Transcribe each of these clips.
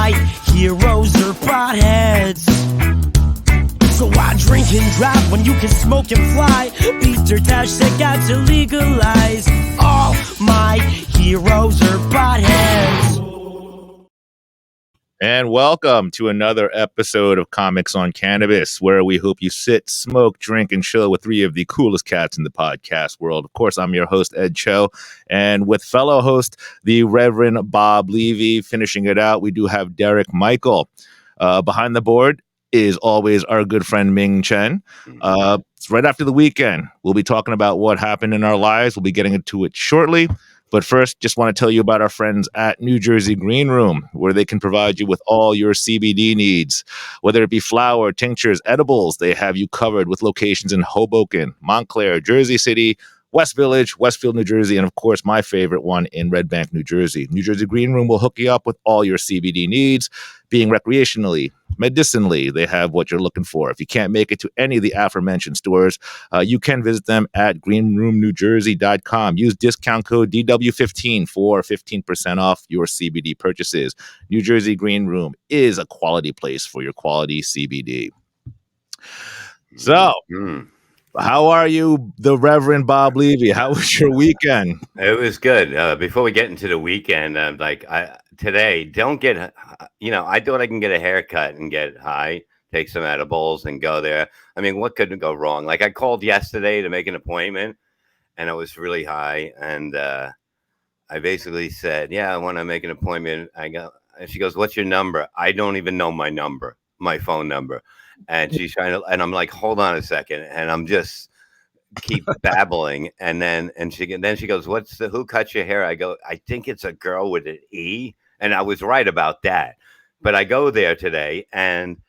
my heroes are potheads. So why drink and drive when you can smoke and fly? Peter Tosh said got to legalize. All my heroes are potheads. And welcome to another episode of Comics on Cannabis, where we hope you sit, smoke, drink, and chill with three of the coolest cats in the podcast world. Of course, I'm your host, Ed Cho, and with fellow host, the Reverend Bob Levy. Finishing it out, we do have Derek Michael. Behind the board is always our good friend Ming Chen. It's right after the weekend. We'll be talking about what happened in our lives. We'll be getting into it shortly. But first, just want to tell you about our friends at New Jersey Green Room, where they can provide you with all your CBD needs. Whether it be flower, tinctures, edibles, they have you covered with locations in Hoboken, Montclair, Jersey City, West Village, Westfield, New Jersey, and of course, my favorite one in Red Bank, New Jersey. New Jersey Green Room will hook you up with all your CBD needs, being recreationally, medicinally. They have what you're looking for. If you can't make it to any of the aforementioned stores, you can visit them at greenroomnewjersey.com. Use discount code DW15 for 15% off your CBD purchases. New Jersey Green Room is a quality place for your quality CBD. So, how are you, the Reverend Bob Levy? How was your weekend? It was good. Before we get into the weekend, today, don't get, I thought I can get a haircut and get high, take some edibles and go there. I mean, what could go wrong? Like I called yesterday to make an appointment and I was really high. And I basically said, yeah, I want to make an appointment. And she goes, what's your number? I don't even know my number, my phone number. And she's trying to, and I'm like, hold on a second. And I'm just keep babbling. And then she goes, who cut your hair? I go, I think it's a girl with an E. And I was right about that. But I go there today and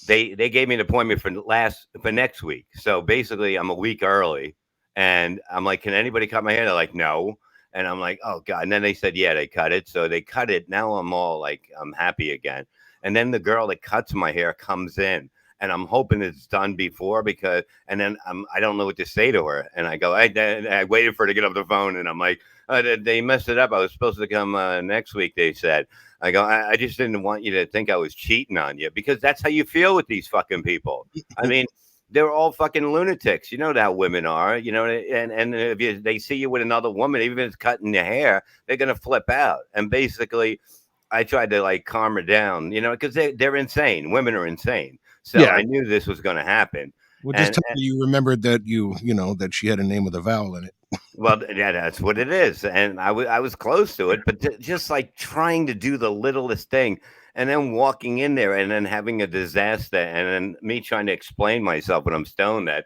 they gave me an appointment for next week. So basically I'm a week early and I'm like, can anybody cut my hair? They're like, no. And I'm like, oh God. And then they said, yeah, they cut it. So they cut it. Now I'm all like, I'm happy again. And then the girl that cuts my hair comes in. And I'm hoping it's done before and then I don't know what to say to her. And I go, I waited for her to get off the phone. And I'm like, they messed it up. I was supposed to come next week, they said. I go, I just didn't want you to think I was cheating on you because that's how you feel with these fucking people. I mean, they're all fucking lunatics. You know how women are, and if they see you with another woman, even if it's cutting your hair, they're going to flip out. And basically, I tried to like calm her down, because they're insane. Women are insane. So yeah. I knew this was going to happen. Well, just tell me you remembered that that she had a name with a vowel in it. Well, yeah, that's what it is. And I was close to it, but just like trying to do the littlest thing and then walking in there and then having a disaster and then me trying to explain myself when I'm stoned that,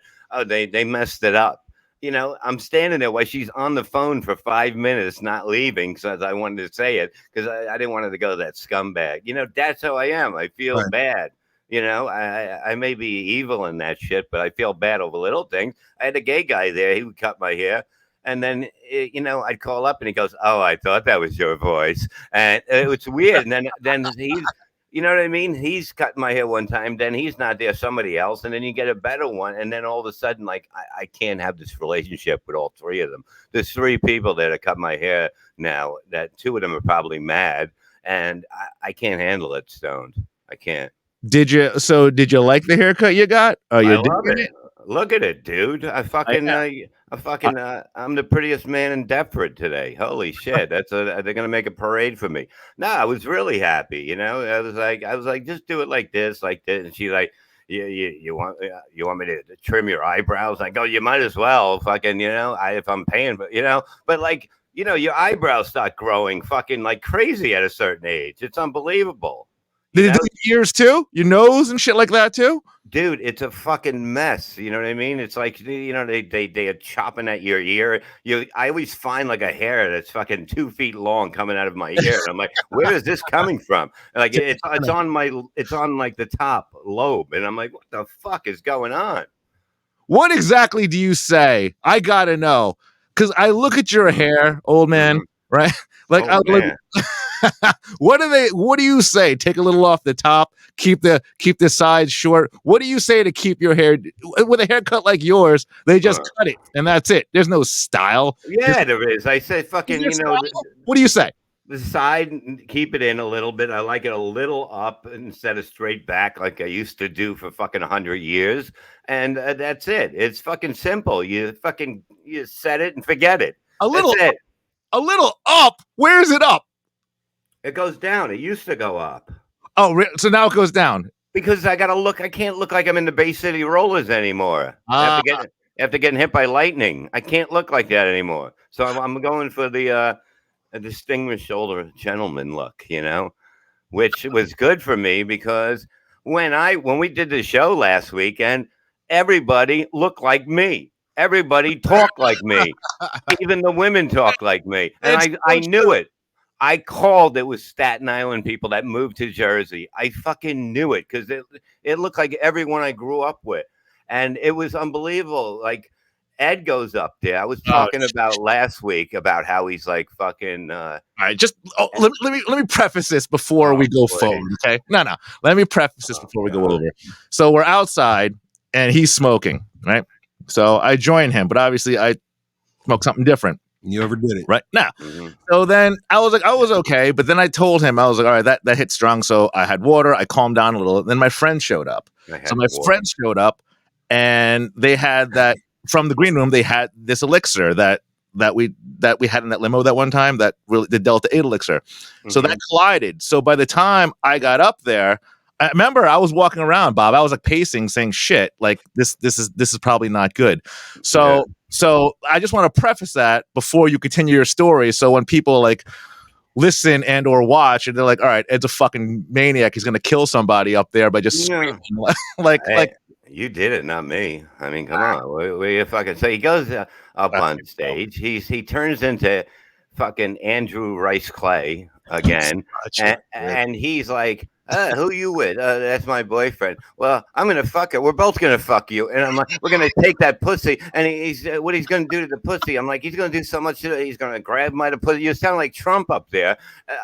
they messed it up. I'm standing there while she's on the phone for 5 minutes, not leaving because I wanted to say it because I didn't want her to go that scumbag. That's how I am. I feel bad. I may be evil in that shit, but I feel bad over little things. I had a gay guy there. He would cut my hair. And then, I'd call up and he goes, oh, I thought that was your voice. And it was weird. And then he's, you know what I mean? He's cut my hair one time. Then he's not there, somebody else. And then you get a better one. And then all of a sudden, like, I can't have this relationship with all three of them. There's three people that have cut my hair now that two of them are probably mad. And I can't handle it stoned. I can't. Did you like the haircut you got? I love it. Look at it, dude. I'm the prettiest man in Deptford today. Holy shit. They're going to make a parade for me. No, I was really happy. I was like, just do it like this. And she's like, you want me to trim your eyebrows? I go, you might as well fucking, if I'm paying, but like, your eyebrows start growing fucking like crazy at a certain age. It's unbelievable. Did it do your ears too? Your nose and shit like that too? Dude, it's a fucking mess. You know what I mean? It's like, they are chopping at your ear. I always find like a hair that's fucking 2 feet long coming out of my ear. And I'm like, where is this coming from? Like it's on like the top lobe. And I'm like, what the fuck is going on? What exactly do you say? I gotta know. Cause I look at your hair, old man, right? Like, what do you say? Take a little off the top, keep the sides short. What do you say to keep your hair with a haircut like yours? They just cut it and that's it. There's no style. Yeah, there is. I say fucking, What do you say? the side, keep it in a little bit. I like it a little up instead of straight back like I used to do for fucking 100 years. And that's it. It's fucking simple. You set it and forget it. A That's little, it. a little up. Where is it up? It goes down. It used to go up. Oh, so now it goes down. Because I can't look like I'm in the Bay City Rollers anymore. After getting hit by lightning, I can't look like that anymore. So I'm going for the a distinguished older gentleman look, which was good for me because when we did the show last weekend, everybody looked like me. Everybody talked like me. Even the women talked like me. And I knew it. I called. It was Staten Island people that moved to Jersey. I fucking knew it because it looked like everyone I grew up with. And it was unbelievable. Like, Ed goes up there. I was talking about last week about how he's like fucking. All right, let me preface this before we go forward. Okay, no. Let me preface this before we go over. So we're outside and he's smoking, right? So I join him, but obviously I smoke something different. You overdid it, right? Now, so then I was okay, but then I told him, I was like, all right, that hit strong. So I had water. I calmed down a little. Then my friend showed up. Friend showed up, and they had that. From the green room, they had this elixir that we had in that limo that one time, the Delta 8 elixir. So that collided. So by the time I got up there, I remember I was walking around, Bob. I was like pacing, saying shit, like this is probably not good. So I just want to preface that before you continue your story. So when people like listen and or watch, and they're like, all right, Ed's a fucking maniac. He's gonna kill somebody up there by just screaming. like. You did it, not me. I mean, come on. What you fucking say? He goes up on stage. He turns into fucking Andrew Rice Clay again, and he's like, "Who you with? That's my boyfriend." Well, I'm gonna fuck her. We're both gonna fuck you, and I'm like, "We're gonna take that pussy." And he's what he's gonna do to the pussy? I'm like, he's gonna do so much. He's gonna grab my pussy. You sound like Trump up there.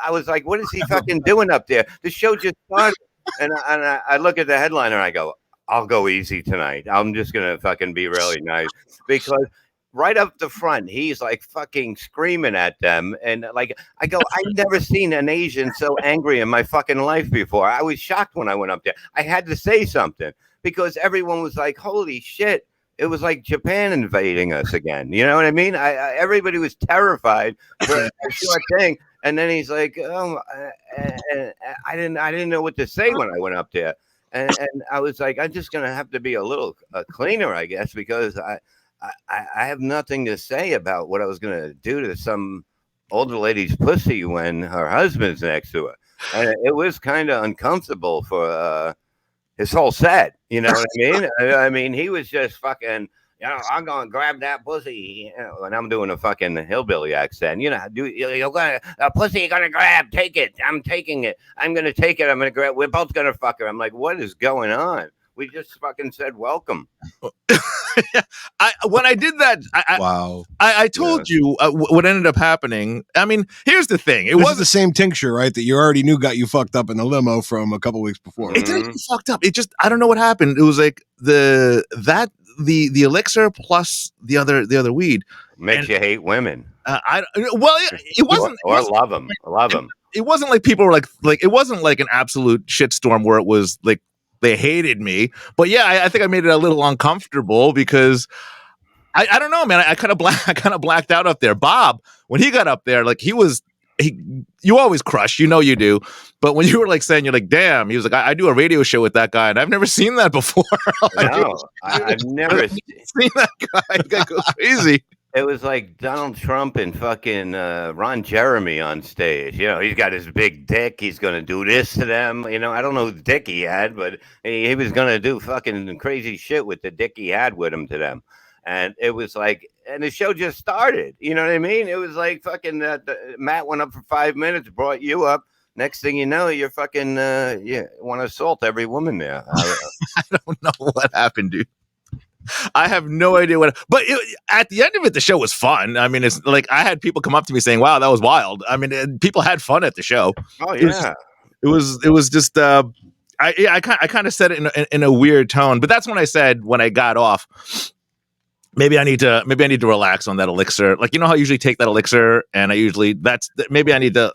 I was like, what is he fucking doing up there? The show just started, and I look at the headliner and I go, I'll go easy tonight. I'm just going to fucking be really nice because right up the front, he's like fucking screaming at them. And like, I go, I've never seen an Asian so angry in my fucking life before. I was shocked when I went up there. I had to say something because everyone was like, holy shit. It was like Japan invading us again. You know what I mean? Everybody was terrified for a short thing. And then he's like, oh, I didn't know what to say when I went up there. And I was like, I'm just gonna have to be a little cleaner, I guess, because I have nothing to say about what I was gonna do to some older lady's pussy when her husband's next to her, and it was kind of uncomfortable for his whole set. You know what I mean? I mean, he was just fucking. I'm gonna grab that pussy, and I'm doing a fucking hillbilly accent. You're gonna a pussy. You're gonna grab. Take it. I'm taking it. I'm gonna take it. I'm gonna grab. We're both gonna fuck her. I'm like, what is going on? We just fucking said welcome. When I did that, wow. I told you what ended up happening. I mean, here's the thing. It was the same tincture, right? That you already knew got you fucked up in the limo from a couple weeks before. It didn't get fucked up. It just, I don't know what happened. It was like the elixir plus the other weed makes you hate women. It wasn't love them. It wasn't like people were like it wasn't like an absolute shitstorm where it was like they hated me. But yeah, I think I made it a little uncomfortable because I don't know, man. I kind of blacked out up there. Bob, when he got up there, like you always crush, you do. But when you were like saying, you're like, damn, he was like, I do a radio show with that guy, and I've never seen that before. I've never seen that guy. That guy goes crazy. It was like Donald Trump and fucking Ron Jeremy on stage. He's got his big dick. He's going to do this to them. I don't know whose dick he had, but he was going to do fucking crazy shit with the dick he had with him to them. And it was like, and the show just started. You know what I mean? It was like fucking Matt went up for 5 minutes, brought you up. Next thing you know, you're fucking, want to assault every woman there. I don't know what happened, dude. I have no idea but at the end of it, the show was fun. I mean, it's like I had people come up to me saying, wow, that was wild. I mean, people had fun at the show. Oh, yeah. It was just, I kind of said it in a weird tone, but that's when I said, when I got off, maybe I need to relax on that elixir. Like, you know how I usually take that elixir, and maybe I need to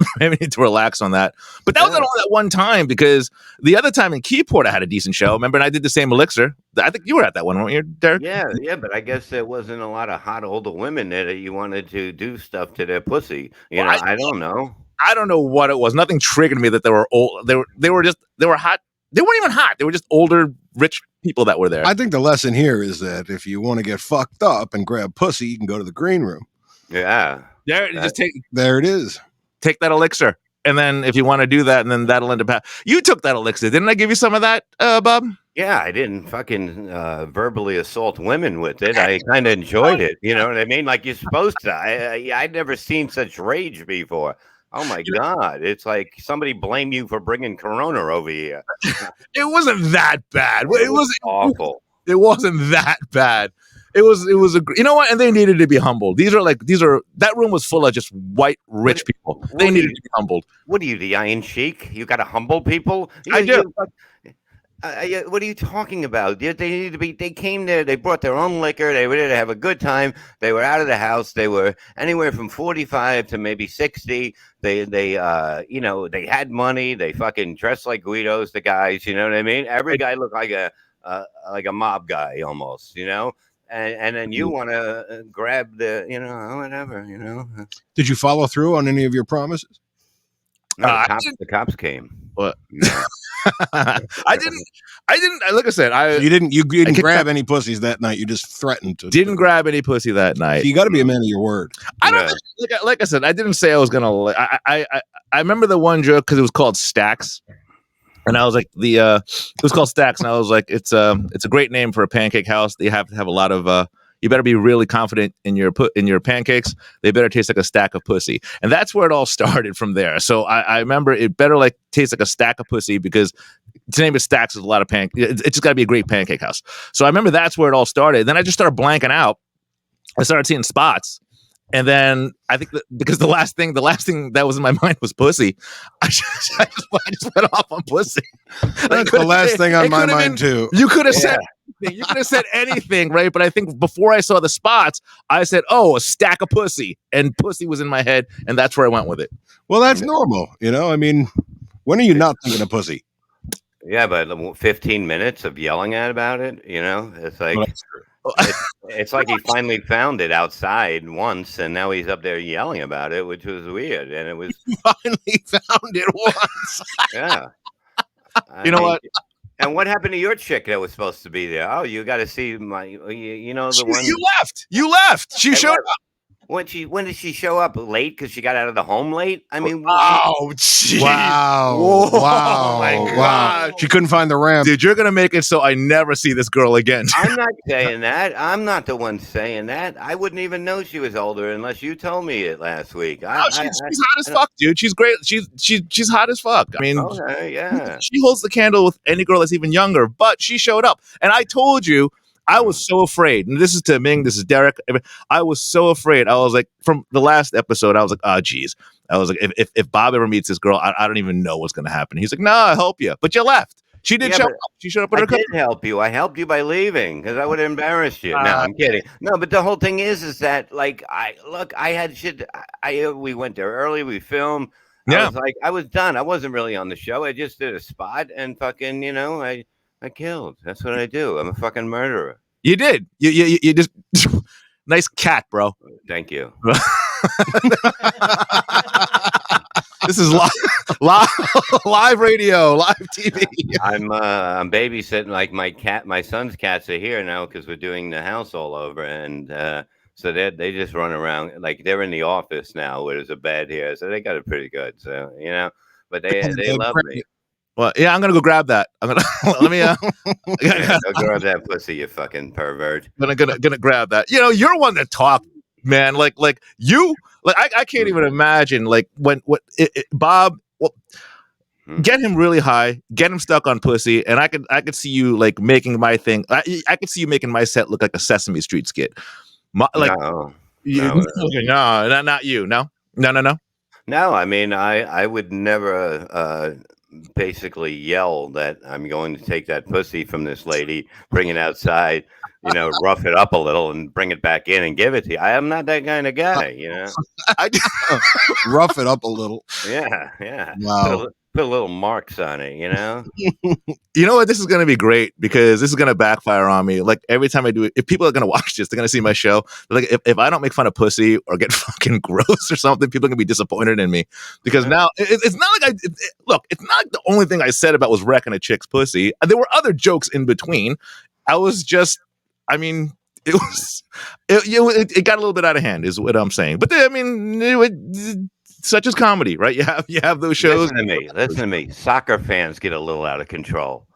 relax on that. But that was only that one time, because the other time in Keyport I had a decent show. Remember, and I did the same elixir. I think you were at that one, weren't you, Derek? Yeah, but I guess there wasn't a lot of hot older women there that you wanted to do stuff to their pussy. I don't know. I don't know what it was. Nothing triggered me that they were old. They were hot. They weren't even hot. They were just older, rich people that were there. I think the lesson here is that if you want to get fucked up and grab pussy, you can go to the green room. Yeah. There it is. Take that elixir. And then if you want to do that, and then that'll end up you took that elixir. Didn't I give you some of that, Bob? Yeah, I didn't fucking verbally assault women with it. I kind of enjoyed it. You know what I mean? Like you're supposed to. I'd never seen such rage before. Oh my God. It's like somebody blame you for bringing Corona over here. It wasn't that bad. It was awful. It wasn't that bad. It was you know what? And they needed to be humbled. That room was full of just white, rich people. They needed to be humbled. What are you, the Iron Sheik? You got to humble people? I do. What are you talking about? They need to be. They came there. They brought their own liquor. They were there to have a good time. They were out of the house. They were anywhere from 45 to maybe 60. They had money. They fucking dressed like Guidos. The guys, you know what I mean? Every guy looked like a mob guy almost, you know. And then you want to grab the, whatever. Did you follow through on any of your promises? No, the cops came. What? I didn't. Like I said, you didn't grab any pussies that night. You just threatened to. Didn't grab any pussy that night. So you got to be a man of your word. I don't like I said. I didn't say I was gonna. I remember the one joke because it was called Stacks, and I was like it was called Stacks, and I was like it's a great name for a pancake house. You have to have a lot of. You better be really confident in your pancakes. They better taste like a stack of pussy. And that's where it all started from there. So I remember it better like taste like a stack of pussy, because to name it Stacks is a lot of It's just got to be a great pancake house. So I remember that's where it all started. Then I just started blanking out. I started seeing spots. And then I think because the last thing that was in my mind was pussy, I just went off on pussy. That's the last thing on my mind too. You could have said anything. You could have said anything, right? But I think before I saw the spots, I said, "Oh, a stack of pussy," and pussy was in my head, and that's where I went with it. Well, that's normal, you know. I mean, when are you not thinking of pussy? Yeah, but 15 minutes of yelling about it, it's like. It's like he finally found it outside once, and now he's up there yelling about it, which was weird. And it was finally found it once. Yeah. What? And what happened to your chick that was supposed to be there? Oh, you got to see the one. You left. She showed up. When did she show up? Late because she got out of the home late? I mean, wow, geez. Wow, whoa, wow, my wow. God. She couldn't find the ramp. Dude, you're gonna make it so I never see this girl again. I'm not saying that. I'm not the one saying that. I wouldn't even know she was older unless you told me it last week. She's hot as fuck, dude. She's great. She's hot as fuck. I mean, yeah. She holds the candle with any girl that's even younger. But she showed up, and I told you. I was so afraid, and this is to Ming, this is Derek. I was so afraid. I was like, from the last episode, I was like, oh, geez. I was like, if Bob ever meets this girl, I don't even know what's going to happen. He's like, no, I'll help you. But you left. She did show up. She showed up with her cousin. I did help you. I helped you by leaving because I would have embarrassed you. No, I'm kidding. No, but the whole thing is that, like, I had shit. We went there early. We filmed. Yeah. I was done. I wasn't really on the show. I just did a spot and fucking, I killed. That's what I do. I'm a fucking murderer. You did. You just nice cat, bro. Thank you. This is live radio, live TV. I'm babysitting. Like my son's cats are here now because we're doing the house all over, and so they just run around like they're in the office now where there's a bed here, so they got it pretty good. So but they love me. Well, yeah, I'm gonna go grab that. I'm gonna let me. Go grab that pussy, you fucking pervert. Gonna grab that. You're one that talk, man. Like you. Like I can't even imagine. Like when Bob. Well, get him really high. Get him stuck on pussy, and I could see you like making my thing. I could see you making my set look like a Sesame Street skit. No, not you. No. No, I mean, I would never basically yell that I'm going to take that pussy from this lady, bring it outside, rough it up a little and bring it back in and give it to you. I am not that kind of guy. I Rough it up a little. Yeah, yeah. Wow. Put a little marks on it. You know what? This is going to be great because this is going to backfire on me. Like every time I do it, if people are going to watch this, they're going to see my show. Like if I don't make fun of pussy or get fucking gross or something, people are going to be disappointed in me because now it's not like look, it's not like the only thing I said about was wrecking a chick's pussy. There were other jokes in between. I was just, I mean, it was, it got a little bit out of hand is what I'm saying. But such as comedy, right? You have those shows. Listen to me. Soccer fans get a little out of control.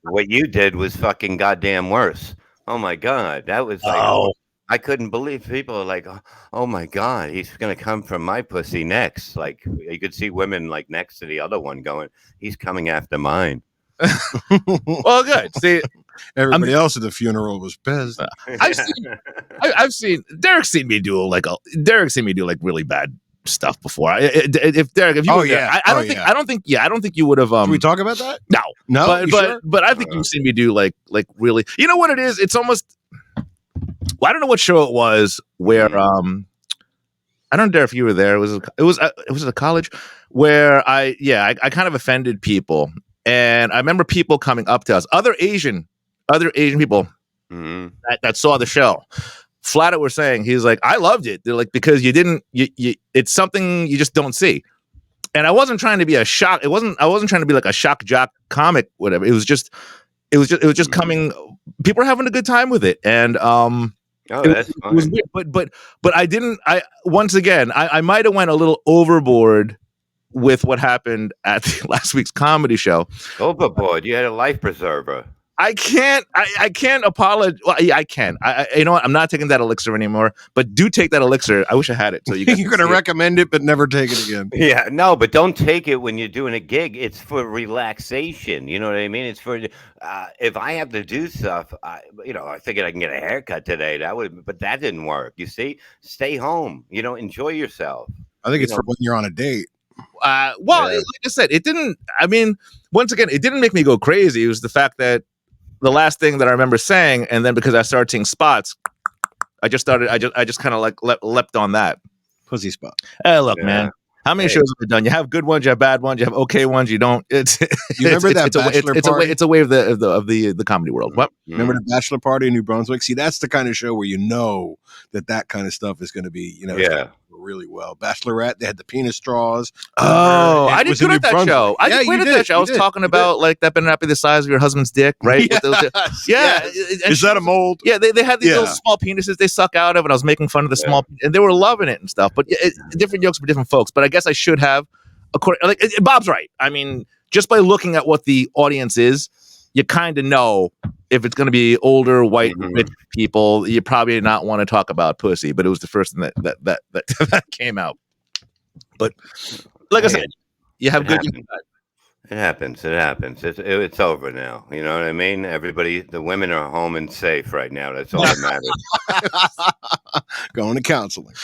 What you did was fucking goddamn worse. Oh my God. That was like, I couldn't believe people are like, oh my God, he's going to come from my pussy next. Like you could see women like next to the other one going, he's coming after mine. Well, good. See, everybody else at the funeral was pissed. I've seen Derek's seen me do like really bad stuff before. If Derek, if you were there, I don't think you would have. Can we talk about that? No, Sure? but I think you've seen me do like really. You know what it is? It's almost. Well, I don't know what show it was where I don't know, Derek, if you were there. It was at a college where I kind of offended people, and I remember people coming up to us, other Asian people that saw the show. Flat out were saying, he's like, I loved it. They're like, because you it's something you just don't see. And I wasn't trying to be a shock. I wasn't trying to be like a shock jock comic, whatever. It was just coming. People are having a good time with it. And, that's fine. It was weird, but once again, I might have went a little overboard with what happened at last week's comedy show. Overboard. You had a life preserver. I can't apologize. Well, yeah, I can. You know what? I'm not taking that elixir anymore, but do take that elixir. I wish I had it. So you're going to recommend it, but never take it again. Yeah, no, but don't take it when you're doing a gig. It's for relaxation. You know what I mean? It's for, if I have to do stuff, I figured I can get a haircut today. But that didn't work. You see, stay home, enjoy yourself. I think it's for when you're on a date. Like I said, it didn't, once again, it didn't make me go crazy. It was the fact that the last thing that I remember saying, and then because I started seeing spots, I just kind of like leapt on that. Pussy spot. Hey, look, man. How many shows have you done? You have good ones, you have bad ones, you have okay ones, you don't. You remember that bachelor party? It's a way of the comedy world. What? Remember the bachelor party in New Brunswick? See, that's the kind of show where that kind of stuff is going to be, really well. Bachelorette, they had the penis straws. Oh, I did good at that show. I did great at that show. I was talking about like that better not be the size of your husband's dick, right? Is that a mold? Yeah, they had these little small penises they suck out of, and I was making fun of the small, and they were loving it and stuff. But different jokes for different folks. But I guess I should have. Bob's right. I mean, just by looking at what the audience is, you kind of know if it's going to be older, white, rich people. You probably not want to talk about pussy. But it was the first thing that came out. But like I said, you have good. It happens. It's over now. You know what I mean? Everybody, the women are home and safe right now. That's all that matters. Going to counseling.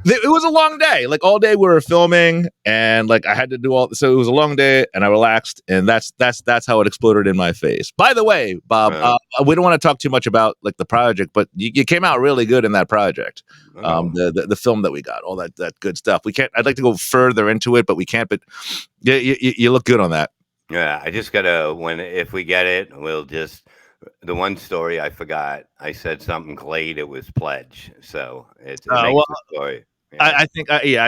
It was a long day. Like all day we were filming, and like I had to do so it was a long day, and I relaxed, and that's how it exploded in my face. By the way, Bob, we don't want to talk too much about like the project, but you came out really good in that project. The film that we got, all that good stuff. We can't. I'd like to go further into it, but we can't. But you look good on that. Yeah, I just gotta if we get it, we'll just. The one story I forgot, I said something Glade. It was Pledge, so it makes the story. Yeah. I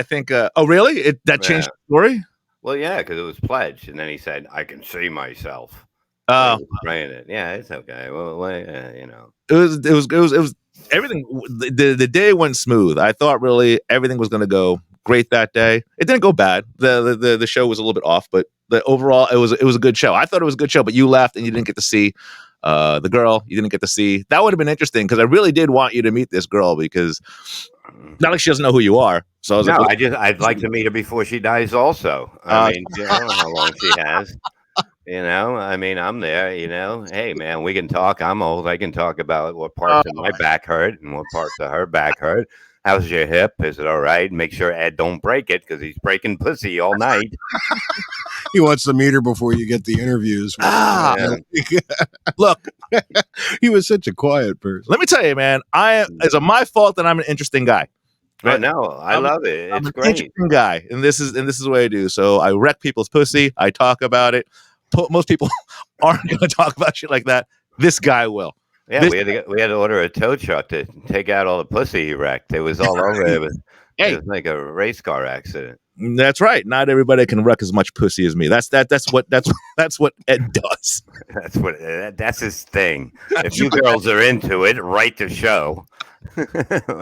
think. Oh, really? That changed the story? Well, yeah, because it was Pledge, and then he said, "I can see myself." Oh, spraying it. Yeah, it's okay. Well, It was everything. The day went smooth. I thought really everything was going to go great that day. It didn't go bad. The show was a little bit off, but overall it was a good show. I thought it was a good show, but you left and you didn't get to see the girl. You didn't get to see. That would have been interesting because I really did want you to meet this girl because not like she doesn't know who you are. So I was I'd like to meet her before she dies. Also, I mean, I don't know how long she has. I mean, I'm there. Hey, man, we can talk. I'm old. I can talk about what parts of my back hurt and what parts of her back hurt. How's your hip? Is it all right? Make sure Ed don't break it because he's breaking pussy all night. He wants the meter before you get the interviews. Look, he was such a quiet person. let me tell you, man. Is it my fault that I'm an interesting guy? Right? No, I love it. It's great. Interesting guy, and this is what I do. So I wreck people's pussy. I talk about it. Most people aren't going to talk about shit like that. This guy will. Yeah, we had to order a tow truck to take out all the pussy he wrecked. It was all over. It was like a race car accident. That's right. Not everybody can wreck as much pussy as me. That's what Ed does. That's his thing. If you girls are into it, write the show.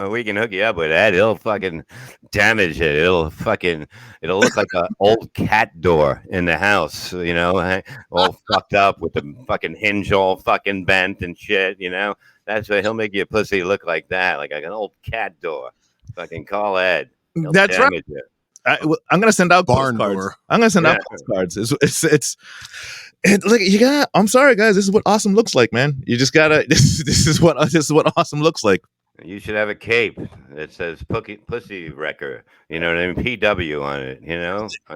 We can hook you up with that. It'll fucking damage it. It'll look like an old cat door in the house, all fucked up with the fucking hinge all fucking bent and shit, That's what he'll make your pussy look like that, like an old cat door. Fucking call Ed. That's right. I'm gonna send out postcards. Door. I'm gonna send out postcards. I'm sorry, guys. This is what awesome looks like, man. You just gotta. This is what awesome looks like. You should have a cape that says "pussy wrecker." You know what I mean? PW on it.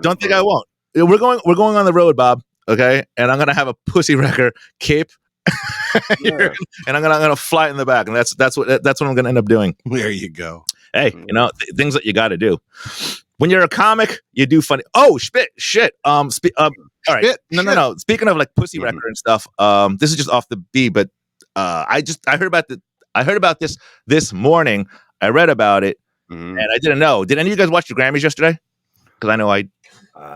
Don't think I won't. We're going on the road, Bob. Okay, and I'm gonna have a pussy wrecker cape, and I'm gonna fly it in the back, and that's what I'm gonna end up doing. There you go. Hey, things that you got to do. When you're a comic, you do funny. Oh, shit. All right. Shit. No. Speaking of like pussy wrecker and stuff, this is just off the beat, but I heard about this morning. I read about it, and I didn't know. Did any of you guys watch the Grammys yesterday? Because I know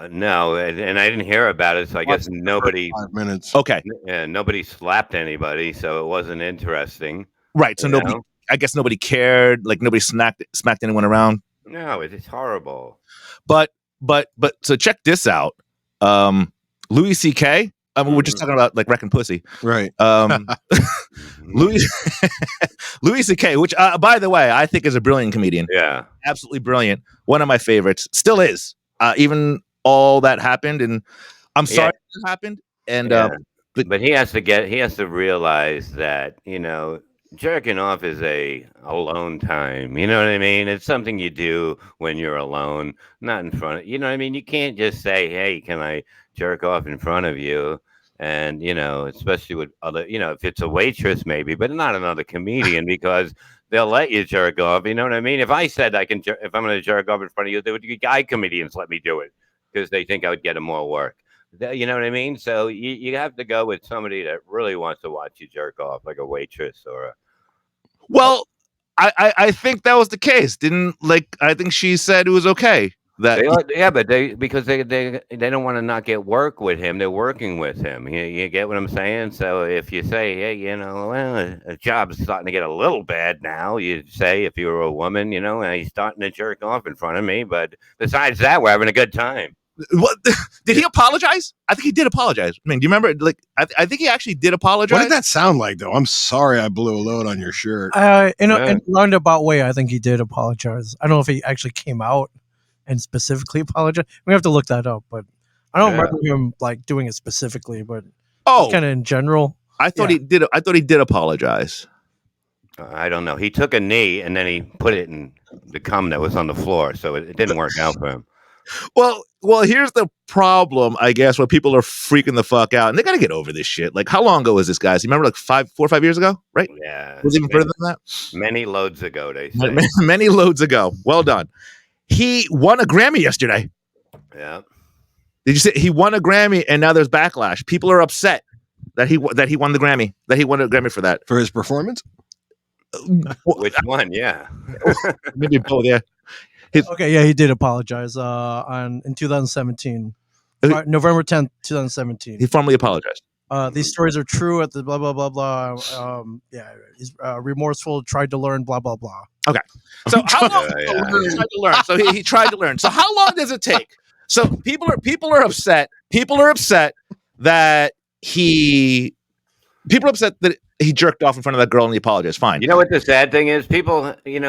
no, and I didn't hear about it, so I guess nobody. 5 minutes. Okay. Yeah, nobody slapped anybody, so it wasn't interesting. Right. So nobody. I guess nobody cared. Like nobody smacked anyone around. No, it's horrible. But so check this out. Louis C.K. I mean, we're just talking about like wrecking pussy, right? Louis C.K., which by the way, I think is a brilliant comedian. Yeah, absolutely brilliant. One of my favorites. Still is. Even all that happened, and I'm sorry it happened. And but he has to realize that jerking off is a alone time. You know what I mean? It's something you do when you're alone, not in front of, you know what I mean? You can't just say, hey, can I jerk off in front of you? And, especially with other, if it's a waitress maybe, but not another comedian because they'll let you jerk off. You know what I mean? If I said if I'm going to jerk off in front of you, they would guy comedians let me do it because they think I would get them more work. You know what I mean? So you have to go with somebody that really wants to watch you jerk off, like a waitress or a. Well, I think that was the case. I think she said it was okay. But because they don't want to not get work with him. They're working with him. You get what I'm saying? So if you say, hey, a job's starting to get a little bad now, you say if you were a woman, and he's starting to jerk off in front of me. But besides that, we're having a good time. What did he apologize? I think he did apologize. I mean, do you remember? Like, I think he actually did apologize. What did that sound like, though? I'm sorry, I blew a load on your shirt. In a roundabout way, I think he did apologize. I don't know if he actually came out and specifically apologized. We have to look that up, but I don't remember him like doing it specifically. But kind of in general, I thought he did. I thought he did apologize. I don't know. He took a knee and then he put it in the cum that was on the floor, so it didn't work out for him. Well, here's the problem, I guess, where people are freaking the fuck out, and they got to get over this shit. Like, how long ago was this, guys? You remember, like 4 or 5 years ago, right? Yeah, was it even further than that? Many loads ago, they say. Many loads ago. Well done. He won a Grammy yesterday. Yeah. Did you say he won a Grammy, and now there's backlash? People are upset that he won the Grammy. That he won a Grammy for that for his performance. Which one? Yeah, maybe both. Yeah. He did apologize in 2017, November 10th, 2017. He formally apologized. These stories are true at the blah, blah, blah, blah. He's remorseful, tried to learn, blah, blah, blah. Okay. So how long he tried to learn? So he tried to learn. So how long does it take? So people are upset. People are upset that he jerked off in front of that girl and he apologized. Fine. You know what the sad thing is? People, he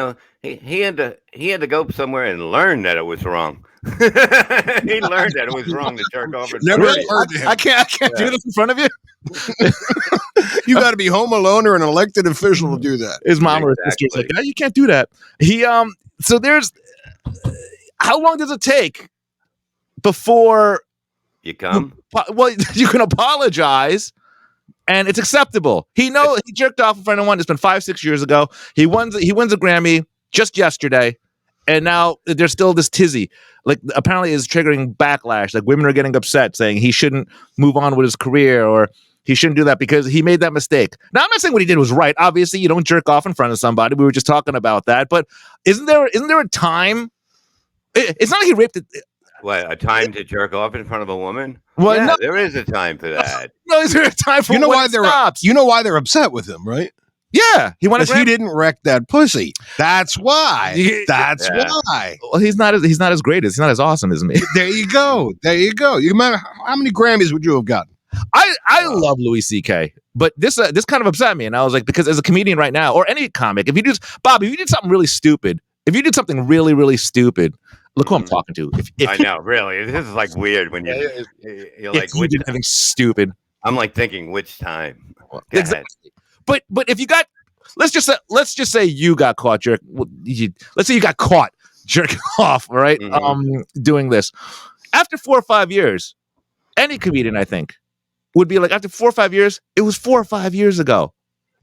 had to go somewhere and learn that it was wrong. He learned that it was wrong to jerk off. I can't do this in front of you. You got to be home alone or an elected official to do that. His mom or his sister's like, you can't do that. So there's, how long does it take before you come? Well, you can apologize and it's acceptable. He jerked off in front of one. It's been 5-6 years ago. He wins a Grammy just yesterday. And now there's still this tizzy, like apparently is triggering backlash. Like women are getting upset saying he shouldn't move on with his career or he shouldn't do that because he made that mistake. Now, I'm not saying what he did was right. Obviously, you don't jerk off in front of somebody. We were just talking about that. But isn't there a time? It's not like he raped it. What, a time to jerk off in front of a woman? Well, yeah, no, there is a time for that. No, is there a time for when it stops? You know why they're upset with him, right? Yeah, because he didn't wreck that pussy. That's why. That's why. Well, he's not as great as he's not as awesome as me. There you go. You remember how many Grammys would you have gotten? I love Louis C.K., but this kind of upset me, and I was like, because as a comedian right now, or any comic, if you did something really stupid, really stupid, look who I'm talking to. I know, really, this is like weird when you're like, you did anything stupid. I'm like thinking, which time? Exactly. But if you got, let's just say you got caught let's say you got caught jerking off, all right? Doing this after 4 or 5 years, any comedian I think would be like, after 4 or 5 years, it was 4 or 5 years ago.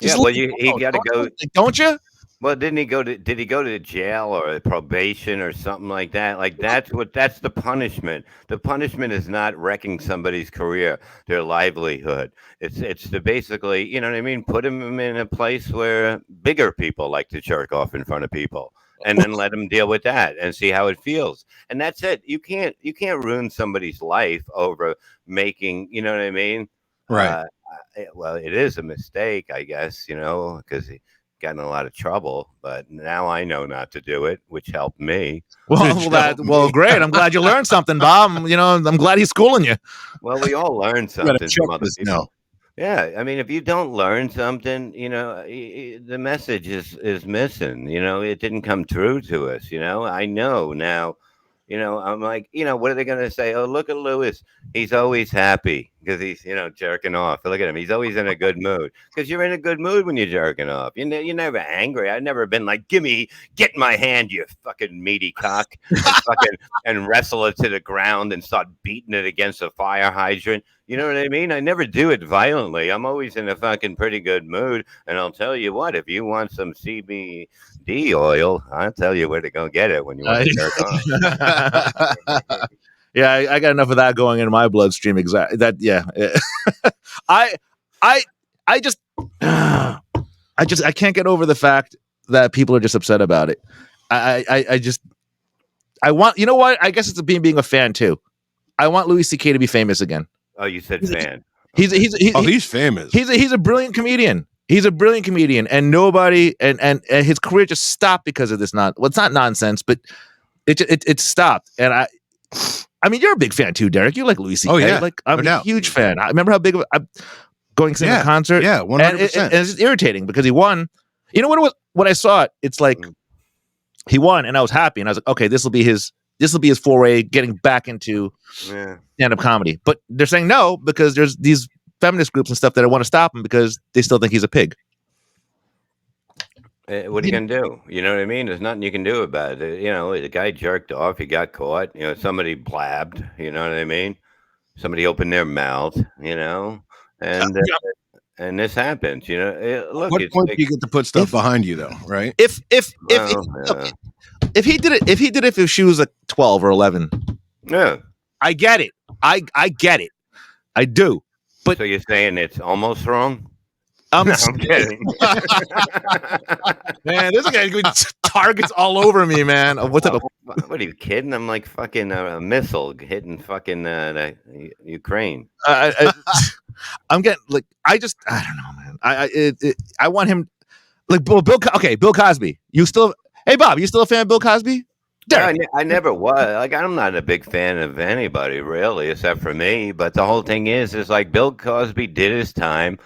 Just he got to go, don't you? Well, did he go to jail or probation or something like that? Like that's the punishment. The punishment is not wrecking somebody's career, their livelihood. It's to basically, you know what I mean, put him in a place where bigger people like to jerk off in front of people, and then let him deal with that and see how it feels. And that's it. You can't ruin somebody's life over making, you know what I mean? Right. Well, it is a mistake, I guess, because he got in a lot of trouble, but now I know not to do it, which helped me. Well, great. I'm glad you learned something, Bob. I'm glad he's schooling you. Well, we all learned something from other people. Yeah, I mean, if you don't learn something, the message is missing. It didn't come through to us. I know now. I'm like, what are they going to say? Oh, look at Louis. He's always happy because he's, jerking off. Look at him. He's always in a good mood because you're in a good mood when you're jerking off. You're never angry. I've never been like, get my hand, you fucking meaty cock, and wrestle it to the ground and start beating it against a fire hydrant. You know what I mean? I never do it violently. I'm always in a fucking pretty good mood. And I'll tell you what, if you want some CBD oil, I'll tell you where to go get it when you want to jerk off. Yeah, I got enough of that going in my bloodstream. Exactly. That. Yeah. I can't get over the fact that people are just upset about it. I want, you know what? I guess it's being a fan too. I want Louis C.K. to be famous again. Oh, you said fan. He's famous. He's a brilliant comedian. He's a brilliant comedian, and nobody and his career just stopped because of this. It's not nonsense, but it stopped. And I mean, you're a big fan too, Derek. You like Louis C.K. Oh yeah, like I'm a huge fan. I remember how big of I'm going to see a concert. Yeah, 100%. And it's just irritating because he won. You know what it was? When I saw it, it's like he won, and I was happy, and I was like, okay, this will be his foray getting back into stand-up comedy. But they're saying no because there's these feminist groups and stuff that want to stop him because they still think he's a pig. What are you going to do? You know what I mean? There's nothing you can do about it. The guy jerked off. He got caught. Somebody blabbed. You know what I mean? Somebody opened their mouth, and this happens. Look, what point do you get to put stuff behind you, though? Right? If he did it if she was 12 or 11, yeah, I get it. I get it. I do. But so you're saying it's almost wrong? I'm kidding. Man, this guy targets all over me, man. What are you kidding? I'm like fucking a missile hitting fucking Ukraine. I'm getting like I don't know, man. I want him like Bill Cosby. Hey Bob, you still a fan of Bill Cosby? I never was. Like, I'm not a big fan of anybody really, except for me. But the whole thing is like Bill Cosby did his time,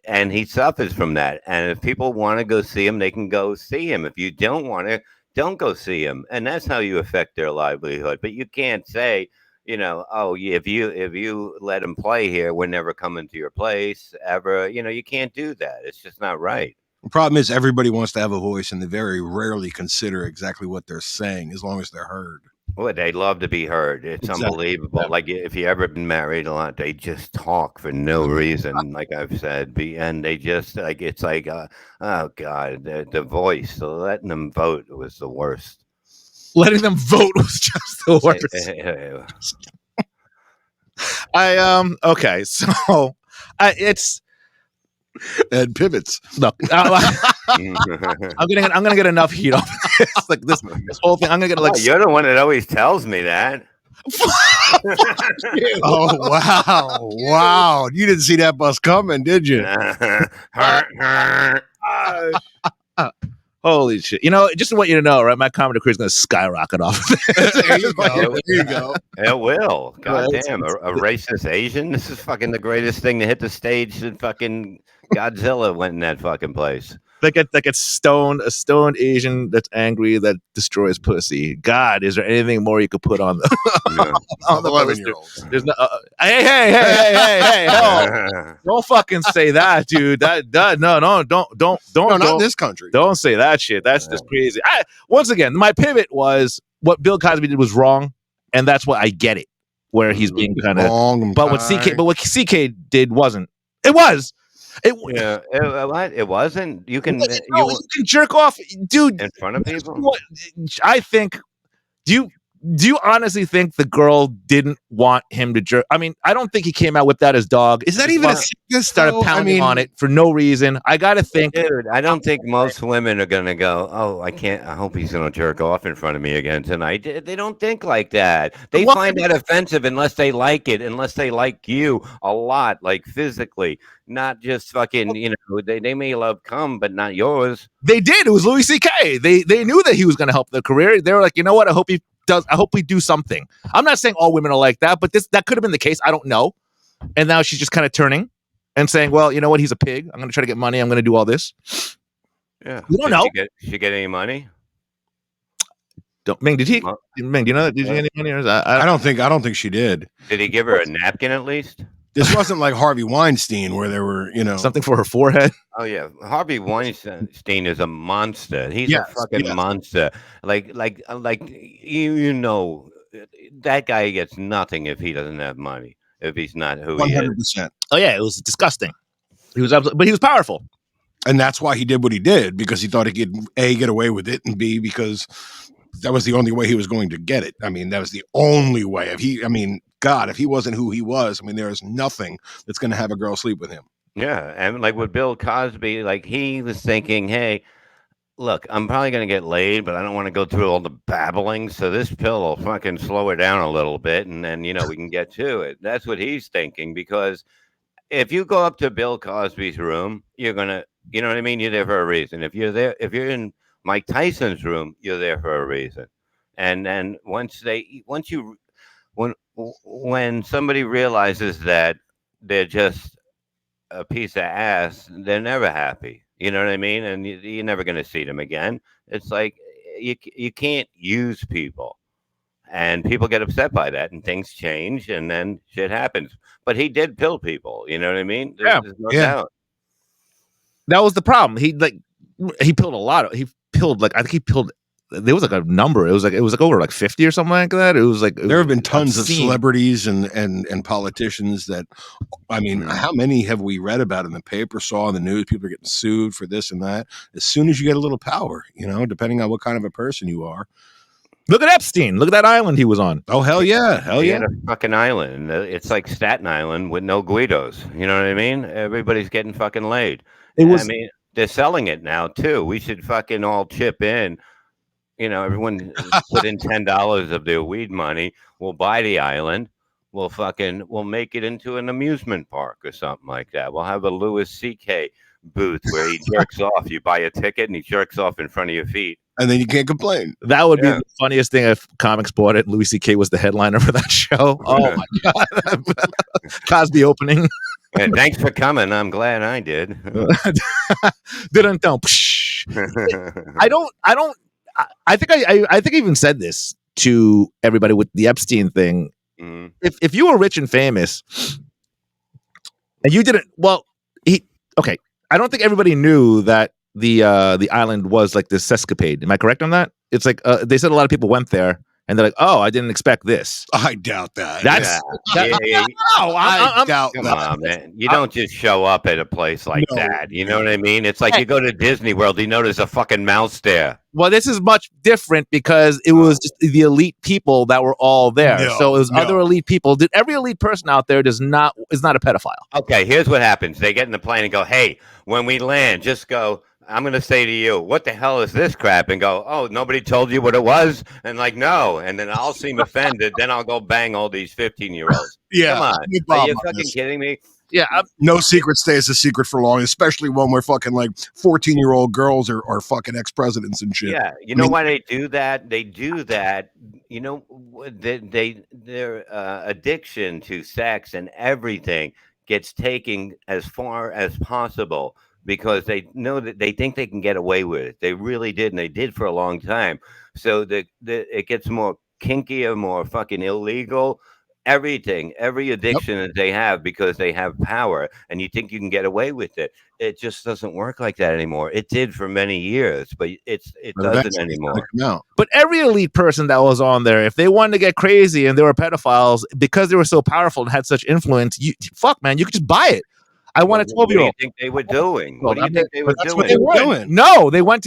and he suffers from that. And if people want to go see him, they can go see him. If you don't want to, don't go see him. And that's how you affect their livelihood. But you can't say, if you let him play here, we're never coming to your place ever. You can't do that. It's just not right. The problem is everybody wants to have a voice, and they very rarely consider exactly what they're saying, as long as they're heard. Well, they love to be heard. It's unbelievable. Yeah. Like if you ever been married a lot, they just talk for no reason. Like I've said, and they just like it's like, oh God, the voice. So letting them vote was the worst. Letting them vote was just the worst. Okay, so it's. And pivots. Look, I'm gonna get enough heat off this. Like this whole thing. I'm gonna get like. You're the one that always tells me that. Oh wow! You didn't see that bus coming, did you? Holy shit! Just to want you to know, right? My comedy career is going to skyrocket off. There you go. There you go. It will. God damn, a racist Asian. This is fucking the greatest thing to hit the stage since fucking Godzilla went in that fucking place. Like a stoned Asian that's angry that destroys pussy. God, is there anything more you could put on the on the 11-year-olds? There's no. Hey! Don't fucking say that, dude. Don't. No, not in this country. Don't say that shit. That's just crazy. Once again, my pivot was what Bill Cosby did was wrong, and that's what I get it. Where he's being kind of wrong, but what CK did wasn't. It was. It wasn't. You can you can jerk off, dude, in front of people. I think. Do you honestly think the girl didn't want him to jerk? I mean, I don't think he came out with that as dog. Is that even a sickness? Started pounding on it for no reason. I got to think, dude. I don't think most women are gonna go, "Oh, I can't. I hope he's gonna jerk off in front of me again tonight." They don't think like that. They find that offensive unless they like it, unless they like you a lot, like physically, not just fucking. They may love cum, but not yours. They did. It was Louis C.K. They knew that he was going to help their career. They were like, you know what? I hope we do something. I'm not saying all women are like that, but that could have been the case. I don't know. And now she's just kind of turning and saying, well, you know what? He's a pig. I'm going to try to get money. I'm going to do all this. Yeah. We don't know. Did she get any money? Ming, did he? Ming, do you know that? Did you get any money? Or I don't think she did. Did he give her a napkin at least? This wasn't like Harvey Weinstein where there were, something for her forehead. Oh yeah, Harvey Weinstein is a monster. He's a fucking monster. Like that guy gets nothing if he doesn't have money. If he's not who 100%. He is. Oh yeah, it was disgusting. He was but he was powerful, and that's why he did what he did, because he thought he could A, get away with it, and B, because that was the only way he was going to get it. I mean, that was the only way. God, if he wasn't who he was, there is nothing that's going to have a girl sleep with him. Yeah, and like with Bill Cosby, like he was thinking, hey, look, I'm probably going to get laid, but I don't want to go through all the babbling, so this pill will fucking slow it down a little bit, and then, we can get to it. That's what he's thinking, because if you go up to Bill Cosby's room, you're going to, you know what I mean? You're there for a reason. If you're in Mike Tyson's room, you're there for a reason. And then when somebody realizes that they're just a piece of ass, they're never happy. You know what I mean? And you're never going to see them again. It's like you can't use people, and people get upset by that, and things change, and then shit happens. But he did pill people. You know what I mean? There's no doubt. That was the problem. He pilled a lot. I think he pilled. There was like a number. It was like over like 50 or something like that. It was like there have been tons of celebrities and politicians that, how many have we read about in the paper, saw in the news? People are getting sued for this and that. As soon as you get a little power, depending on what kind of a person you are. Look at Epstein. Look at that island he was on. Oh hell yeah, he had a fucking island. It's like Staten Island with no Guidos. You know what I mean? Everybody's getting fucking laid. They're selling it now too. We should fucking all chip in. Everyone put in $10 of their weed money. We'll buy the island. We'll make it into an amusement park or something like that. We'll have a Louis C.K. booth where he jerks off. You buy a ticket and he jerks off in front of your feet. And then you can't complain. That would be the funniest thing if comics bought it. Louis C.K. was the headliner for that show. Oh my God. Cosby opening. Yeah, thanks for coming. I'm glad I did. I think I even said this to everybody with the Epstein thing. Mhm. if you were rich and famous and you didn't, well, okay. I don't think everybody knew that the island was like this escapade. Am I correct on that? It's like they said a lot of people went there and they're like, oh, I didn't expect this. I doubt that. That's Yeah. I doubt Come that. on, man. You don't just show up at a place like No. that. You know what I mean? It's like you go to Disney World, you know there's a fucking mouse there. Well, this is much different because it was just the elite people that were all there. So it was other elite people. Every elite person out there is not a pedophile. Okay, here's what happens. They get in the plane and go, hey, when we land, just go, I'm going to say to you, what the hell is this crap? And go, oh, nobody told you what it was? And like, no. And then I'll seem offended. Then I'll go bang all these 15-year-olds. Yeah. Come on. Are you fucking kidding me? Yeah. No secret stays a secret for long, especially when we're fucking like 14-year-old girls are fucking ex-presidents and shit. Yeah. You know why they do that? They do that. You know, their addiction to sex and everything gets taken as far as possible because they know that they think they can get away with it. They really did, and they did for a long time. So it gets more kinkier, more fucking illegal. Everything, every addiction that they have because they have power, and you think you can get away with it. It just doesn't work like that anymore. It did for many years, but it doesn't anymore. But every elite person that was on there, if they wanted to get crazy and they were pedophiles, because they were so powerful and had such influence, fuck, man, you could just buy it. I want a 12-year-old. What do you think they were doing? What do you think they were doing? What they were doing. No, they went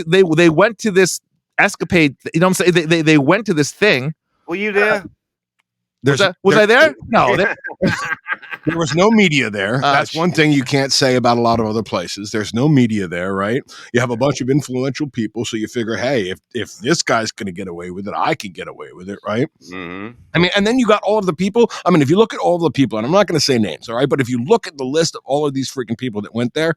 to this escapade. You know what I'm saying? They went to this thing. Were you there? Was I there? No. There was no media there. That's one thing you can't say about a lot of other places. There's no media there, right? You have a bunch of influential people, so you figure, hey, if this guy's going to get away with it, I can get away with it, right? Mm-hmm. I mean, and then you got all of the people. I mean, if you look at all of the people, and I'm not going to say names, all right? But if you look at the list of all of these freaking people that went there,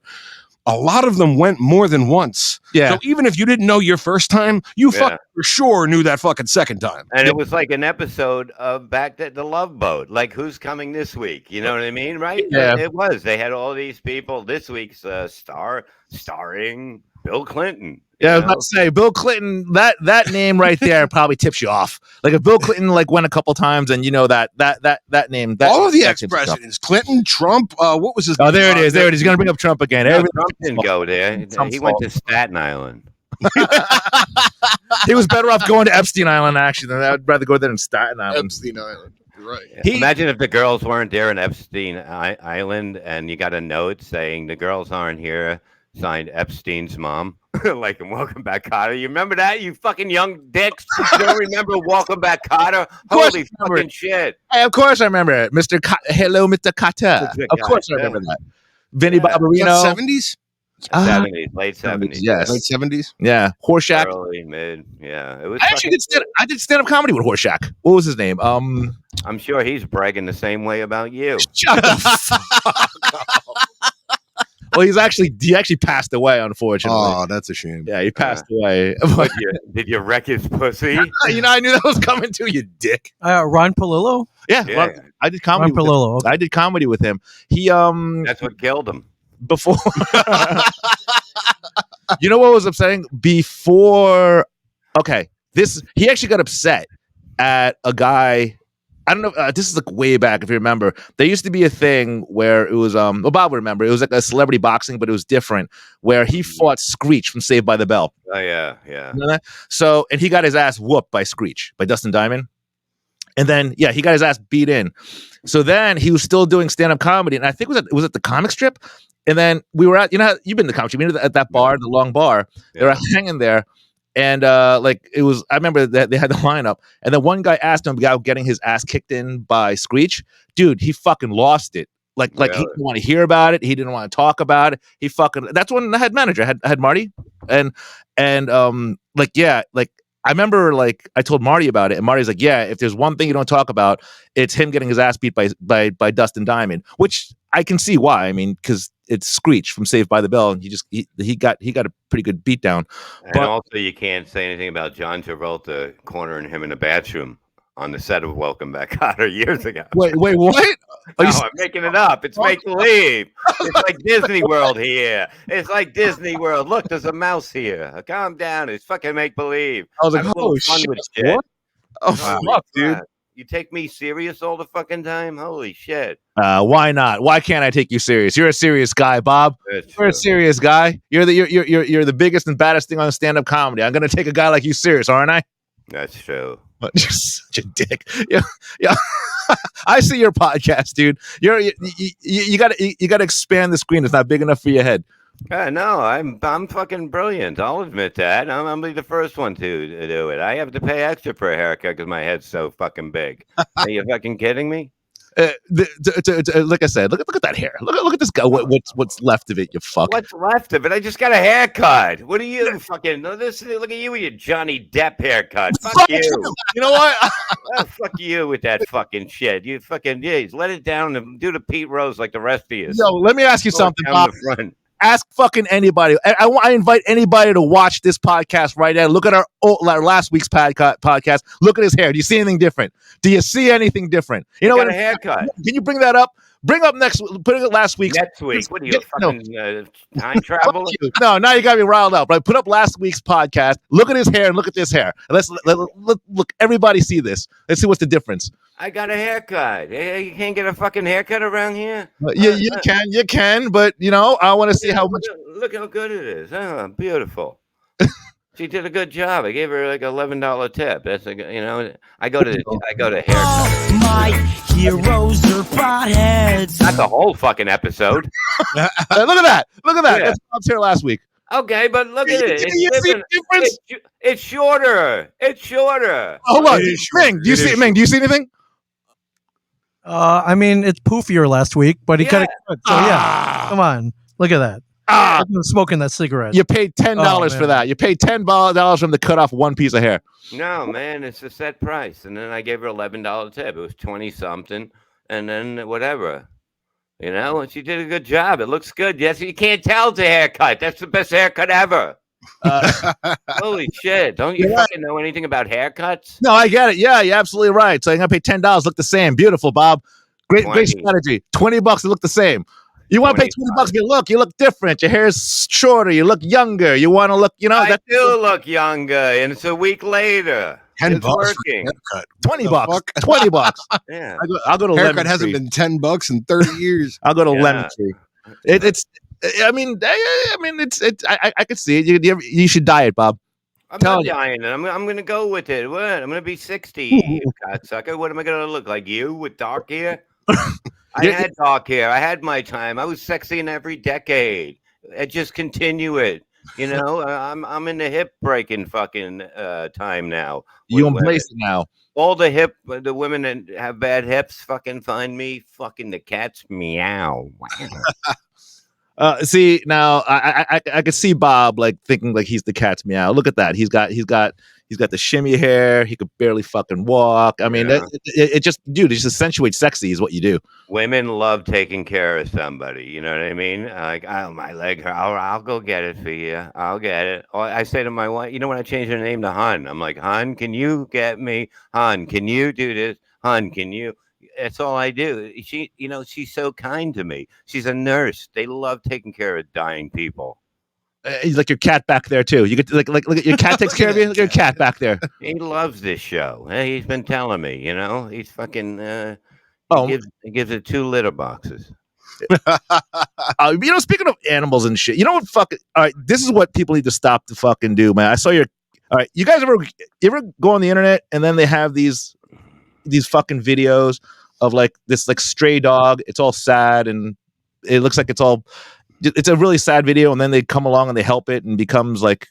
a lot of them went more than once. Yeah. So even if you didn't know your first time, you fucking for sure knew that fucking second time. And it was like an episode of Back to the Love Boat. Like, who's coming this week? You know what I mean? Right? Yeah. It was. They had all these people. This week's starring Bill Clinton. Yeah, I was about to say Bill Clinton. That name right there probably tips you off. Like if Bill Clinton went a couple times, and you know that name. All of the ex-presidents, Clinton, Trump. What was his? Oh, there it is. There it is. He's gonna bring up Trump again. No, Trump didn't go there. He went to Staten Island. He was better off going to Epstein Island actually. I'd rather go there than Staten Island. Epstein Island. Right. Imagine if the girls weren't there in Epstein Island, and you got a note saying the girls aren't here. Signed Epstein's mom. Like in Welcome Back, Kotter. You remember that, you fucking young dicks? You don't remember Welcome Back, Kotter? Holy fucking shit. Hey, of course I remember it. Hello, Mr. Kotter. Of course I remember that. Vinny Barbarino. 70s? 70s, late 70s. Yes. Late 70s? Yeah. Horseshack. Early, mid. Yeah. It was I did stand-up comedy with Horseshack. What was his name? I'm sure he's bragging the same way about you. Shut the fuck up. Well, he actually passed away, unfortunately. Oh, that's a shame. Yeah, he passed away. Did you wreck his pussy? You know, I knew that was coming too, you dick. Ron Palillo? Yeah. I did comedy with him. Okay. I did comedy with him. He That's what killed him. Before you know what was upsetting? Before he actually got upset at a guy. I don't know. This is like way back, if you remember. There used to be a thing where it was, Bob would remember. It was like a celebrity boxing, but it was different, where he fought Screech from Saved by the Bell. Oh, yeah. You know that? So, and he got his ass whooped by Screech, by Dustin Diamond. And then, he got his ass beat in. So then he was still doing stand-up comedy. And I think it was at the comic strip. And then we were at, you've been to the comic strip, at that bar, the long bar. They were hanging there. And it was, I remember that they had the lineup, and then one guy asked him about getting his ass kicked in by Screech. Dude, he fucking lost it. Like he didn't want to hear about it. He didn't want to talk about it. That's when the head manager had Marty, and I remember I told Marty about it, and Marty's like, yeah, if there's one thing you don't talk about, it's him getting his ass beat by Dustin Diamond, which I can see why. I mean, because it's Screech from Saved by the Bell, and he got a pretty good beatdown. And also, you can't say anything about John Travolta cornering him in a bathroom on the set of Welcome Back, Kotter years ago. Wait, what? No, I'm making it up. It's make believe. It's like Disney World here. It's like Disney World. Look, there's a mouse here. Calm down. It's fucking make believe. I was like, oh shit! What? Oh fuck, dude. You take me serious all the fucking time? Holy shit. Why not? Why can't I take you serious? You're a serious guy, Bob. That's You're a true. serious guy. You're the biggest and baddest thing on stand-up comedy. I'm gonna take a guy like you serious, aren't I? That's true. You're such a dick. Yeah. I see your podcast, dude. You gotta expand the screen. It's not big enough for your head. No, I'm fucking brilliant. I'll admit that. I'm gonna be the first one to do it. I have to pay extra for a haircut because my head's so fucking big. Are you fucking kidding me? Like I said, look at that hair. Look at this guy. What's left of it? You fuck. What's left of it? I just got a haircut. What are you fucking? Look at you with your Johnny Depp haircut. Fuck you. You know what? Oh, fuck you with that fucking shit. You fucking let it down and do the Pete Rose like the rest of you. Yo, let me ask you something, down Bob. the front. Ask fucking anybody. I invite anybody to watch this podcast right now. Look at our last week's podcast. Look at his hair. Do you see anything different? Do you see anything different? You know got what? A haircut. Can you bring that up? Bring up put it last week's. Next week. What are you, fucking time traveler? No, now you got me riled up. Right? Put up last week's podcast. Look at his hair and look at this hair. Let's look. Everybody see this. Let's see what's the difference. I got a haircut. Hey, you can't get a fucking haircut around here. You can, but I want to see how much. Look how good it is. Oh, beautiful. She did a good job. I gave her like $11 tip. That's I go to haircut. All my heroes are potheads. Not the whole fucking episode. Look at that. Yeah. That's Bob's hair last week. Okay, but look at it. You see the difference? It's shorter. It's shorter. Hold on, Ming. Do you see Ming? Do you see anything? I mean, it's poofier last week, but he cut it good. So yeah, come on, look at that. I'm smoking that cigarette. You paid $10 for that. You paid $10 from to cut off one piece of hair. No, man, it's a set price. And then I gave her $11 tip. It was 20 something, and then whatever. And she did a good job. It looks good. Yes, you can't tell it's a haircut. That's the best haircut ever. Holy shit! Don't you fucking know anything about haircuts? No, I get it. Yeah, you're absolutely right. So I'm gonna pay $10. Look the same. Beautiful, Bob. Great strategy. $20 to look the same. You want to pay $20? You look different. Your hair's shorter. You look younger. You want to look. I do look younger, and it's a week later. $10 working. $20. $20. Yeah, I'll go to haircut Lemon hasn't Tree. been $10 in 30 years. I'll go to Lemon Tree. It's. I mean, it's. I could see it. You should diet, Bob. I'm not dying. I'm going to go with it. What? I'm going to be 60. You cocksucker. What am I going to look like? You with dark hair? I had dark hair. I had my time. I was sexy in every decade. I just continue it. I'm in the hip breaking fucking time now. You embrace it now. All the women that have bad hips fucking find me. Fucking the cats meow. See now, I could see Bob like thinking like he's the cat's meow. Look at that. He's got the shimmy hair. He could barely fucking walk. I mean, it just accentuates sexy is what you do. Women love taking care of somebody. You know what I mean? Like, oh, my leg hurt. I'll go get it for you. I'll get it. Or I say to my wife, when I change her name to Hun, I'm like, Hun, can you get me? Hun, can you do this? Hun, can you? That's all I do. She's so kind to me. She's a nurse. They love taking care of dying people. He's like your cat back there too. You get like look at your cat takes care of you. Look at your cat back there. He loves this show. He's been telling me. He's fucking. He gives it 2 litter boxes. Speaking of animals and shit, you know what? Fucking. All right, this is what people need to stop to fucking do, man. I saw your. All right, you guys ever go on the internet and then they have these fucking videos of like this like stray dog. It's all sad and it looks like it's a really sad video, and then they come along and they help it and becomes like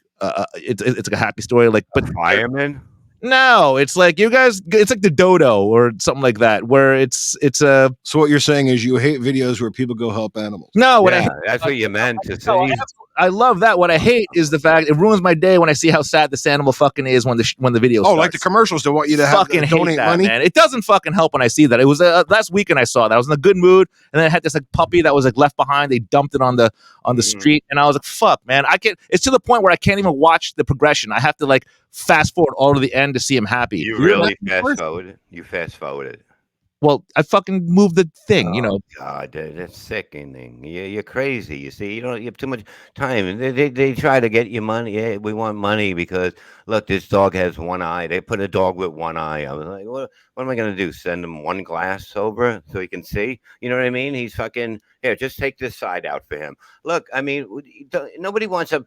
it's like a happy story. Like, but fireman? No, it's like you guys. It's like the dodo or something like that, where it's a. So what you're saying is you hate videos where people go help animals. No, that's what you meant to say. I love that. What I hate is the fact it ruins my day when I see how sad this animal fucking is when the video starts. Like the commercials they want you to fucking donate money. Man. It doesn't fucking help when I see that. It was last weekend I saw that. I was in a good mood, and then I had this like puppy that was like left behind. They dumped it on the street, and I was like, "Fuck, man!" It's to the point where I can't even watch the progression. I have to like fast forward all to the end to see him happy. You really fast forwarded. You fast forwarded. Well, I fucking moved the thing, you know. God, that's sickening. You're crazy. You see, you have too much time. They try to get you money. Yeah, we want money because look, this dog has one eye. They put a dog with one eye. I was like, what am I gonna do? Send him one glass over so he can see? You know what I mean? He's fucking here. Just take this side out for him. Look, I mean, nobody wants to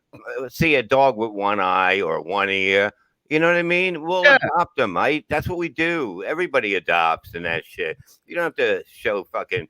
see a dog with one eye or one ear. You know what I mean? We'll adopt them. That's what we do. Everybody adopts and that shit. You don't have to show fucking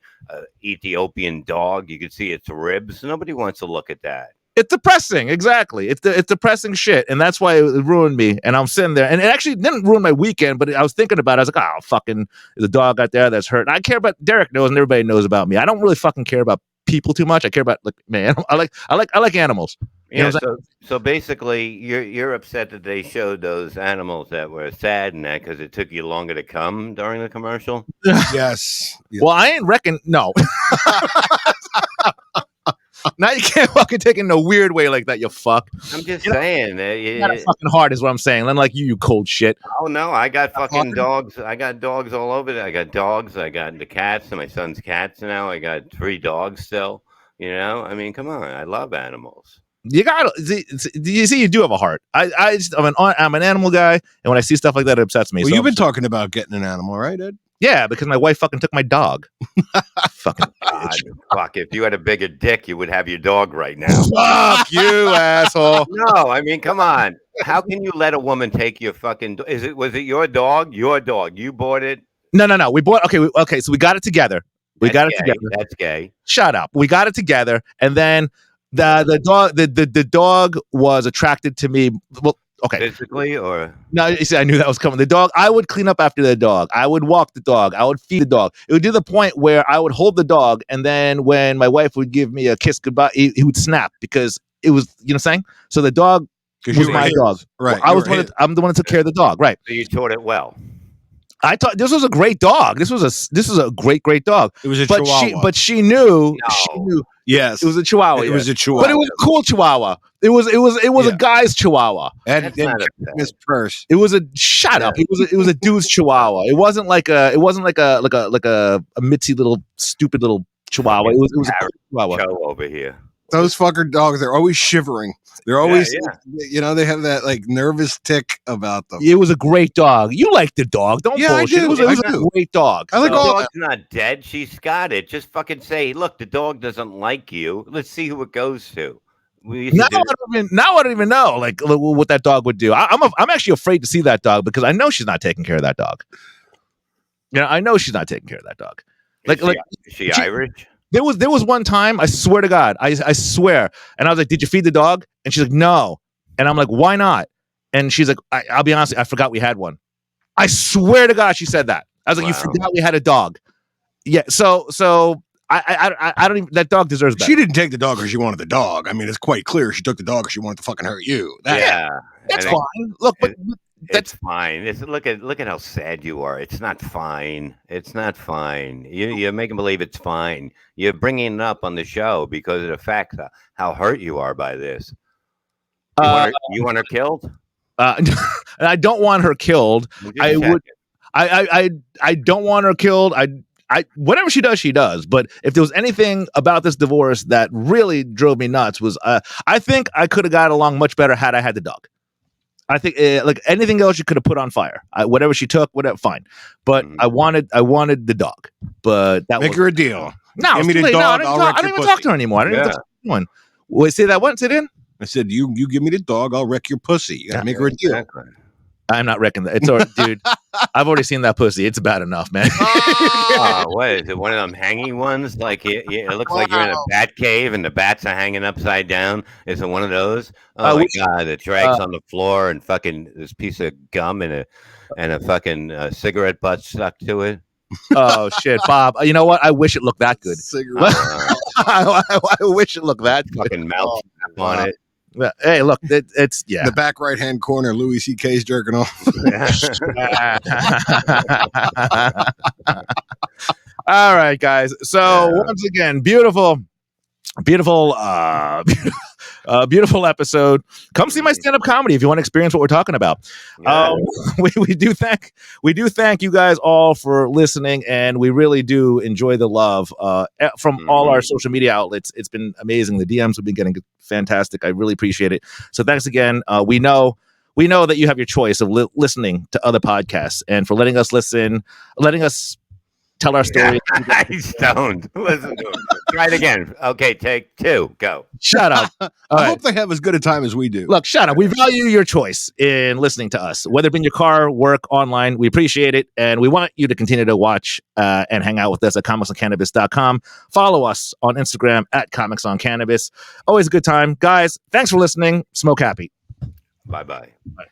Ethiopian dog. You can see its ribs. Nobody wants to look at that. It's depressing, exactly. It's depressing shit, and that's why it ruined me. And I'm sitting there, and it actually didn't ruin my weekend. But I was thinking about it. I was like, oh, fucking, there's a dog out there that's hurt. And I care about Derek knows, and everybody knows about me. I don't really fucking care about people too much. I care about man. I like animals. You know so basically, you're upset that they showed those animals that were sad and that because it took you longer to come during the commercial. Yes. Well, I ain't reckon. No. Now you can't fucking take it in a weird way like that. You fuck. I'm just saying. Fucking hard is what I'm saying. Unlike you cold shit. Oh no, I got fucking dogs. I got dogs all over there. I got dogs. I got the cats. And my son's cats now. I got 3 dogs still. You know, I mean, come on. I love animals. You got you do have a heart. I'm an animal guy, and when I see stuff like that, it upsets me. Well, so you've been talking about getting an animal, right, Ed? Yeah, because my wife fucking took my dog. Fucking God, fuck! If you had a bigger dick, you would have your dog right now. Fuck you, asshole. No, I mean, come on. How can you let a woman take your fucking? Was it your dog? Your dog? You bought it? No. We bought. Okay. So we got it together. That's gay. Shut up. We got it together, and then the dog was attracted to me. Well, okay. Physically or no? You see, I knew that was coming. The dog. I would clean up after the dog. I would walk the dog. I would feed the dog. It would do the point where I would hold the dog, and then when my wife would give me a kiss goodbye, he would snap because it was, you know what I'm saying? So the dog was my dog. Right. Well, I'm the one that took care of the dog. Right. So you taught it well. I thought this was a great dog. This was a great dog. It was a but Chihuahua. She knew. No. She knew. Yes, it was a Chihuahua. It was a Chihuahua, but it was a cool Chihuahua. It was a guy's Chihuahua. And his purse. It was a shut up. It was a dude's Chihuahua. It wasn't like a mitzy little stupid little Chihuahua. It was a Chihuahua. Joe over here. Those fucker dogs, they're always shivering. They're always, you know, they have that like nervous tick about them. It was a great dog. You like the dog. Don't bullshit. I do. It was a great dog. I like the all dog's not dead. She's got it. Just fucking say, look, the dog doesn't like you. Let's see who it goes to. Now I don't even know like what that dog would do. I'm actually afraid to see that dog because I know she's not taking care of that dog. You know, I know she's not taking care of that dog. Is she Irish? There was one time, I swear to God, I swear, and I was like, "Did you feed the dog?" And she's like, "No," and I'm like, "Why not?" And she's like, "I'll be honest, I forgot we had one." I swear to God, she said that. I was like, "You forgot we had a dog?" Yeah. So I don't even. That dog deserves better. She didn't take the dog because she wanted the dog. I mean, it's quite clear she took the dog because she wanted to fucking hurt you. That's fine. Look, but. That's fine. Look at how sad you are. It's not fine. It's not fine. You're making believe it's fine. You're bringing it up on the show because it affects how hurt you are by this. You want her killed? I don't want her killed. I would. I don't want her killed. I whatever she does, she does. But if there was anything about this divorce that really drove me nuts was I think I could have got along much better had I had the dog. I think like anything else you could have put on fire. Whatever she took, whatever, fine. But I wanted the dog. But that make her a deal. No, give me the dog. I don't even talk to her anymore. I don't even talk to anyone. Wait, say that once. Say it in. I said, you give me the dog, I'll wreck your pussy. You gotta make her a deal. Exactly. I'm not wrecking that. It's all right, dude. I've already seen that pussy. It's bad enough, man. What is it? One of them hanging ones? Like it looks like you're in a bat cave and the bats are hanging upside down. Is it one of those? Oh my God! It drags on the floor and fucking this piece of gum and a fucking cigarette butt stuck to it. Oh shit, Bob! You know what? I wish it looked that good. I wish it looked that good. Fucking mouth on it. Hey, look, it's the back right hand corner. Louis C.K.'s jerking off. All right, guys. So once again, beautiful Beautiful episode. Come see my stand-up comedy if you want to experience what we're talking about. Yeah. We do thank you guys all for listening, and we really do enjoy the love from all our social media outlets. It's been amazing. The DMs we've been getting fantastic. I really appreciate it. So thanks again. We know that you have your choice of listening to other podcasts, and for letting us tell our story. He's stoned. Listen to him. Try it again. Okay, take 2. Go. Shut up. I hope they have as good a time as we do. Look, shut up. We value your choice in listening to us, whether it's in your car, work, online. We appreciate it. And we want you to continue to watch and hang out with us at comicsOnCannabis.com. Follow us on Instagram at comicsOnCannabis. Always a good time. Guys, thanks for listening. Smoke happy. Bye-bye. Bye.